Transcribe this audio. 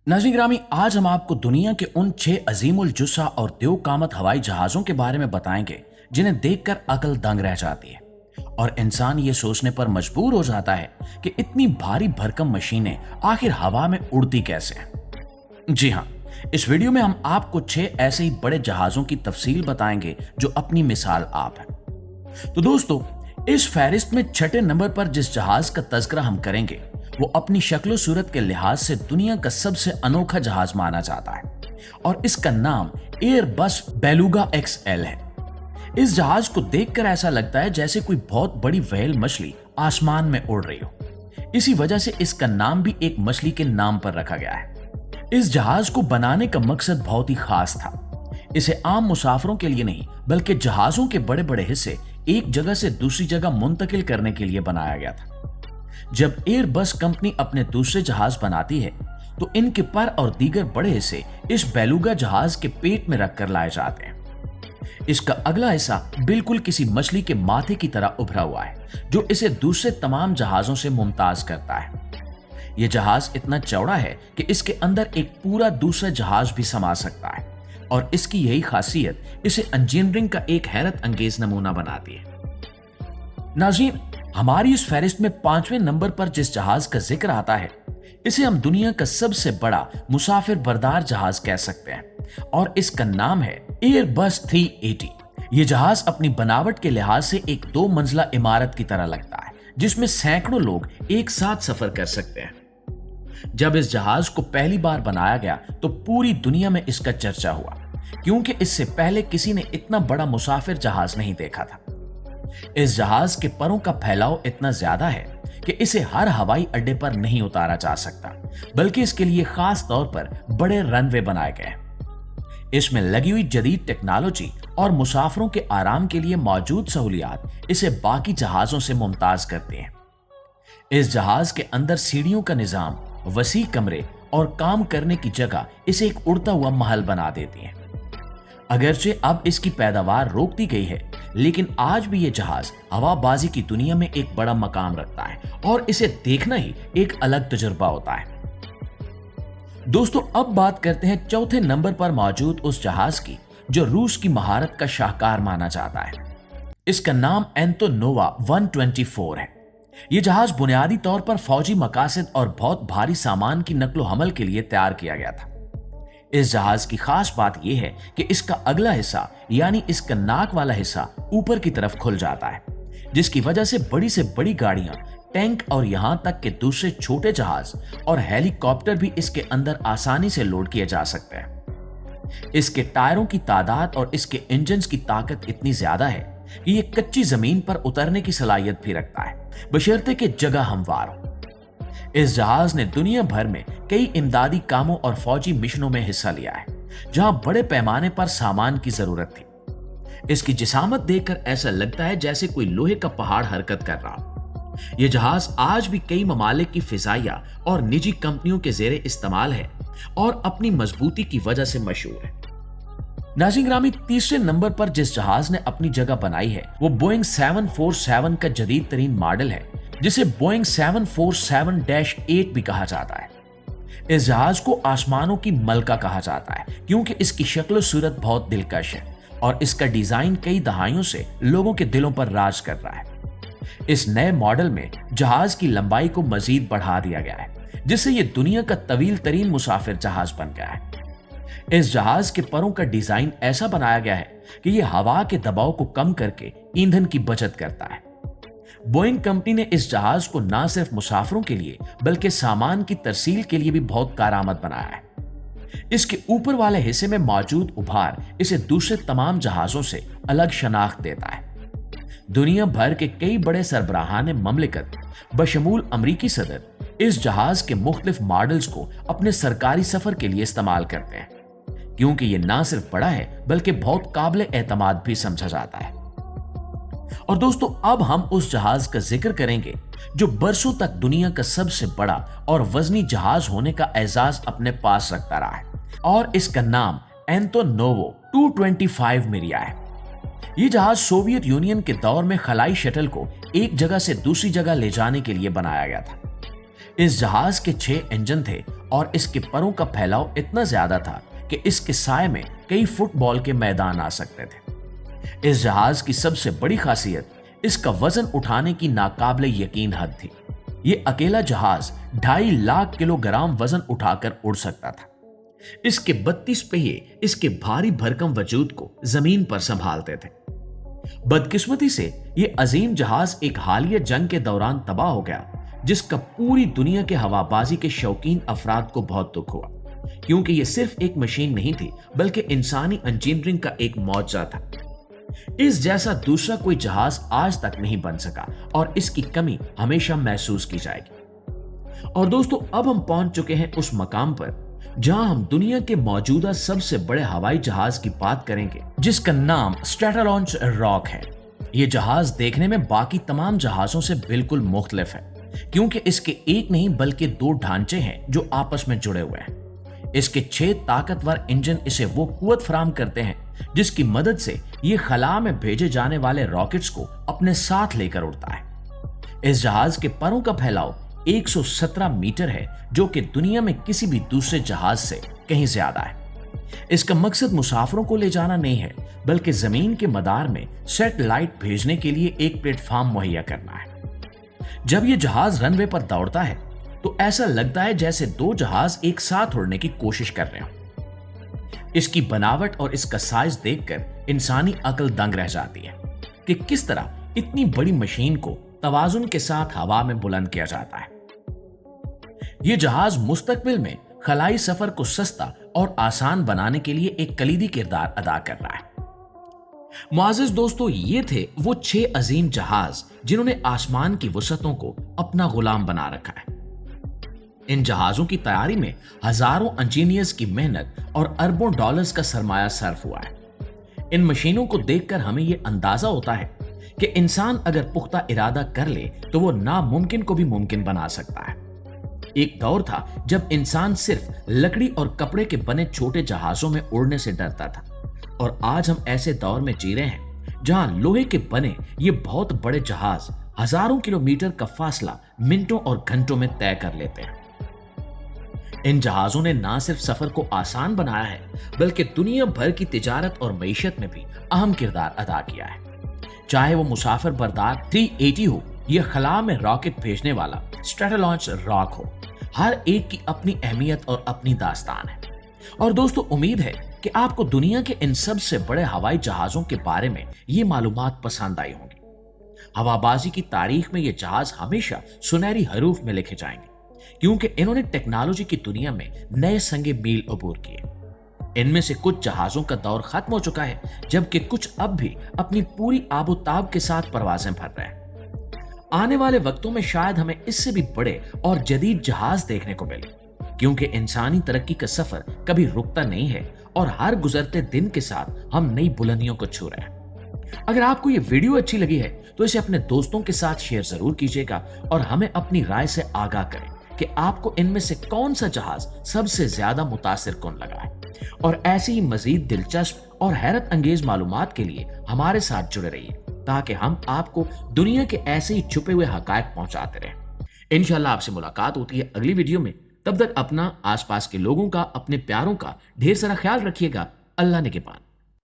नाज़रीन गिरामी, आज हम आपको दुनिया के उन 6 अजीमुल जुस्सा और देवकामत हवाई जहाज़ों के बारे में बताएंगे जिन्हें देखकर अकल दंग रह जाती है और इंसान ये सोचने पर मजबूर हो जाता है कि इतनी भारी भरकम मशीनें आखिर हवा में उड़ती कैसे हैं। जी हाँ, इस वीडियो में हम आपको 6 ऐसे ही बड़े जहाज़ों की तफसील बताएंगे जो अपनी मिसाल आप हैं। तो दोस्तों, इस फहरिस्त में छठे नंबर पर जिस जहाज का तज़किरा हम करेंगे वो अपनी शक्ल सूरत के लिहाज से दुनिया का सबसे अनोखा जहाज माना जाता है और इसका नाम एयरबस बेलुगा XL है। इस जहाज को देखकर ऐसा लगता है जैसे कोई बहुत बड़ी व्हेल मछली आसमान में उड़ रही हो। इसी वजह से इसका नाम भी एक मछली के नाम पर रखा गया है। इस जहाज को बनाने का मकसद बहुत ही खास था। इसे आम मुसाफिरों के लिए नहीं बल्कि जहाजों के बड़े बड़े हिस्से एक जगह से दूसरी जगह मुंतकिल करने के लिए बनाया गया था। जब एयरबस कंपनी अपने दूसरे जहाज बनाती है तो इनके पर और दीगर बड़े हिस्से इस बेलुगा जहाज के पेट में रखकर लाए जाते हैं। इसका अगला हिस्सा बिल्कुल किसी मछली के माथे की तरह उभरा हुआ है जो इसे दूसरे तमाम जहाजों से मुमताज करता है। यह जहाज इतना चौड़ा है कि इसके अंदर एक पूरा दूसरा जहाज भी समा सकता है और इसकी यही खासियत इसे इंजीनियरिंग का एक हैरत अंगेज नमूना बनाती है। नाज़रीन, हमारी इस फहरिस्त में 5वें नंबर पर जिस जहाज का जिक्र आता है इसे हम दुनिया का सबसे बड़ा मुसाफिर बरदार जहाज कह सकते हैं और इसका नाम है एयरबस 380। यह जहाज अपनी बनावट के लिहाज से एक 2 मंजिला इमारत की तरह लगता है जिसमें सैकड़ों लोग एक साथ सफर कर सकते हैं। जब इस जहाज को पहली बार बनाया गया तो पूरी दुनिया में इसका चर्चा हुआ क्योंकि इससे पहले किसी ने इतना बड़ा मुसाफिर जहाज नहीं देखा था। इस जहाज के परों का फैलाव इतना ज्यादा है कि इसे हर हवाई अड्डे पर नहीं उतारा जा सकता बल्कि इसके लिए खास तौर पर बड़े रनवे बनाए गए। इसमें लगी हुई जदीद टेक्नोलॉजी और मुसाफिरों के आराम के लिए मौजूद सहूलियात इसे बाकी जहाजों से मुमताज करते हैं। इस जहाज के अंदर सीढ़ियों का निजाम, वसी कमरे और काम करने की जगह इसे एक उड़ता हुआ महल बना देती है। अगरचे अब इसकी पैदावार रोक दी गई है लेकिन आज भी ये जहाज हवाबाजी की दुनिया में एक बड़ा मकाम रखता है और इसे देखना ही एक अलग तजुर्बा होता है। दोस्तों, अब बात करते हैं चौथे नंबर पर मौजूद उस जहाज की जो रूस की महारत का शाहकार माना जाता है। इसका नाम एंटोनोवा 124 है। यह जहाज बुनियादी तौर पर फौजी मकासद और बहुत भारी सामान की नकलो हमल के लिए तैयार किया गया था। इस जहाज की खास बात यह है कि इसका अगला हिस्सा यानी इसका नाक वाला हिस्सा ऊपर की तरफ खुल जाता है जिसकी वजह से बड़ी गाड़ियां, टैंक और यहां तक कि दूसरे छोटे जहाज और हेलीकॉप्टर भी इसके अंदर आसानी से लोड किए जा सकते हैं। इसके टायरों की तादाद और इसके इंजन्स की ताकत इतनी ज्यादा है कि यह कच्ची जमीन पर उतरने की सलाहियत भी रखता है बशर्ते कि जगह हमवार हो। इस जहाज ने दुनिया भर में कई इमदादी कामों और फौजी मिशनों में हिस्सा लिया है जहां बड़े पैमाने पर सामान की जरूरत थी। इसकी जिसामत देखकर ऐसा लगता है जैसे कोई लोहे का पहाड़ हरकत कर रहा हो। यह जहाज आज भी कई ममालिक की फिजाइया और निजी कंपनियों के जेरे इस्तेमाल है और अपनी मजबूती की वजह से मशहूर है। नाज़रीन गिरामी, तीसरे नंबर पर जिस जहाज ने अपनी जगह बनाई है वो बोइंग 747 का जदीद तरीन मॉडल है जिसे बोइंग 747-8 भी कहा जाता है। इस जहाज को आसमानों की मलका कहा जाता है क्योंकि इसकी शक्ल सूरत बहुत दिलकश है और इसका डिजाइन कई दहाइयों से लोगों के दिलों पर राज कर रहा है। इस नए मॉडल में जहाज की लंबाई को मजीद बढ़ा दिया गया है जिससे यह दुनिया का तवील तरीन मुसाफिर जहाज बन गया है। इस जहाज के परों का डिजाइन ऐसा बनाया गया है कि यह हवा के दबाव को कम करके ईंधन की बचत करता है। बोइंग कंपनी ने इस जहाज को न सिर्फ मुसाफिरों के लिए बल्कि सामान की तरसील के लिए भी बहुत कारआमद बनाया है। इसके ऊपर वाले हिस्से में मौजूद उभार इसे दूसरे तमाम जहाजों से अलग शनाख्त देता है। दुनिया भर के कई बड़े सरबराहान ममलिकत बशमूल अमरीकी सदर इस जहाज के मुख्तलिफ मॉडल्स को अपने सरकारी सफर के लिए इस्तेमाल करते हैं क्योंकि यह न सिर्फ बड़ा है बल्कि बहुत काबिल एतमाद भी समझा जाता है। और दोस्तों, अब हम उस जहाज का जिक्र करेंगे जो बरसों तक दुनिया का सबसे बड़ा और वजनी जहाज होने का एजाज अपने पास रखता रहा है और इसका नाम एंटोनोवो 225 मिरिया है। यह जहाज सोवियत यूनियन के दौर में खलाई शटल को एक जगह से दूसरी जगह ले जाने के लिए बनाया गया था। इस जहाज के 6 इंजन थे और इसके परों का फैलाव इतना ज्यादा था कि इसके साए में कई फुटबॉल के मैदान आ सकते थे। इस जहाज की सबसे बड़ी खासियत इसका वजन उठाने की नाकाबिले यकीन हद थी। ये अकेला जहाज 2.5 लाख किलोग्राम वजन उठाकर उड़ सकता था। इसके 32 पहिए इसके भारी भरकम वजूद को जमीन पर संभालते थे। बदकिस्मती से ये अजीम जहाज एक हालिया जंग के दौरान तबाह हो गया, जिसका पूरी दुनिया के हवाबाजी के शौकीन अफराद को बहुत दुख हुआ, क्योंकि ये सिर्फ एक मशीन नहीं थी बल्कि इंसानी इंजीनियरिंग का एक मौजज़ा था। इस जैसा दूसरा कोई जहाज आज तक नहीं बन सका और इसकी कमी हमेशा महसूस की जाएगी। और दोस्तों, अब हम पहुंच चुके हैं उस मकाम पर जहां हम दुनिया के मौजूदा सबसे बड़े हवाई जहाज की बात करेंगे, जिसका नाम स्ट्रैटोलॉन्च रॉक है। यह जहाज देखने में बाकी तमाम जहाजों से बिल्कुल मुख्तलिफ है, क्योंकि इसके एक नहीं बल्कि 2 ढांचे हैं जो आपस में जुड़े हुए हैं। इसके 6 ताकतवर इंजन इसे वो कुवत फराहम करते हैं जिसकी मदद से ये खला में भेजे जाने वाले रॉकेट्स को अपने साथ लेकर उड़ता है। इस जहाज के परों का फैलाव 117 मीटर है, जो कि दुनिया में किसी भी दूसरे जहाज से कहीं ज्यादा है। इसका मकसद मुसाफिरों को ले जाना नहीं है, बल्कि जमीन के मदार में सैटेलाइट भेजने के लिए एक प्लेटफॉर्म मुहैया करना है। जब यह जहाज रनवे पर दौड़ता है तो ऐसा लगता है जैसे 2 जहाज एक साथ उड़ने की कोशिश कर रहे हो। इसकी बनावट और इसका साइज देखकर इंसानी अक्ल दंग रह जाती है कि किस तरह इतनी बड़ी मशीन को तवाजुन के साथ हवा में बुलंद किया जाता है। यह जहाज मुस्तकबिल में खलाई सफर को सस्ता और आसान बनाने के लिए एक कलीदी किरदार अदा कर रहा है। मुआज़िज़ दोस्तों, ये थे वो 6 अजीम जहाज जिन्होंने आसमान की वसअतों को अपना गुलाम बना रखा है। इन जहाजों की तैयारी में हजारों इंजीनियर्स की मेहनत और अरबों डॉलर्स का सरमाया सर्फ हुआ है। इन मशीनों को देखकर हमें यह अंदाजा होता है कि इंसान अगर पुख्ता इरादा कर ले तो वो नामुमकिन को भी मुमकिन बना सकता है। एक दौर था जब इंसान सिर्फ लकड़ी और कपड़े के बने छोटे जहाजों में उड़ने से डरता था, और आज हम ऐसे दौर में जी रहे हैं जहां लोहे के बने ये बहुत बड़े जहाज हजारों किलोमीटर का फासला मिनटों और घंटों में तय कर लेते हैं। इन जहाजों ने ना सिर्फ सफर को आसान बनाया है, बल्कि दुनिया भर की तिजारत और मईशत में भी अहम किरदार अदा किया है। चाहे वो मुसाफिर बरदार 380 हो या खला में रॉकेट भेजने वाला स्ट्रैटोलॉन्च रॉक हो, हर एक की अपनी अहमियत और अपनी दास्तान है। और दोस्तों, उम्मीद है कि आपको दुनिया के इन सबसे बड़े हवाई जहाजों के बारे में ये मालूमात पसंद आई होंगी। हवाबाजी की तारीख में ये जहाज हमेशा सुनहरी हरूफ में लिखे जाएंगे, क्योंकि इन्होंने टेक्नोलॉजी की दुनिया में नए संगे मील अबूर किए। इनमें से कुछ जहाजों का दौर खत्म हो चुका है, जबकि कुछ अब भी अपनी पूरी आबोताब के साथ परवाजें भर रहे हैं। आने वाले वक्तों में शायद हमें इससे भी बड़े और जदीद जहाज देखने को मिले, क्योंकि इंसानी तरक्की का सफर कभी रुकता नहीं है और हर गुजरते दिन के साथ हम नई बुलंदियों को छू रहे हैं। अगर आपको ये वीडियो अच्छी लगी है तो इसे अपने दोस्तों के साथ शेयर जरूर कीजिएगा और हमें अपनी राय से आगाह करें कि आपको इनमें से कौन सा जहाज सबसे ज्यादा मुतासिर कौन लगा है। और ऐसी ही मजीद दिलचस्प और हैरत अंगेज मालूमात के लिए हमारे साथ जुड़े रहिए, ताकि हम आपको दुनिया के ऐसे ही छुपे हुए हकायक पहुंचाते रहें। इंशाल्लाह आपसे मुलाकात होती है अगली वीडियो में। तब तक अपना, आसपास के लोगों का, अपने प्यारों का ढेर सारा ख्याल रखिएगा। अल्लाह ने के पान।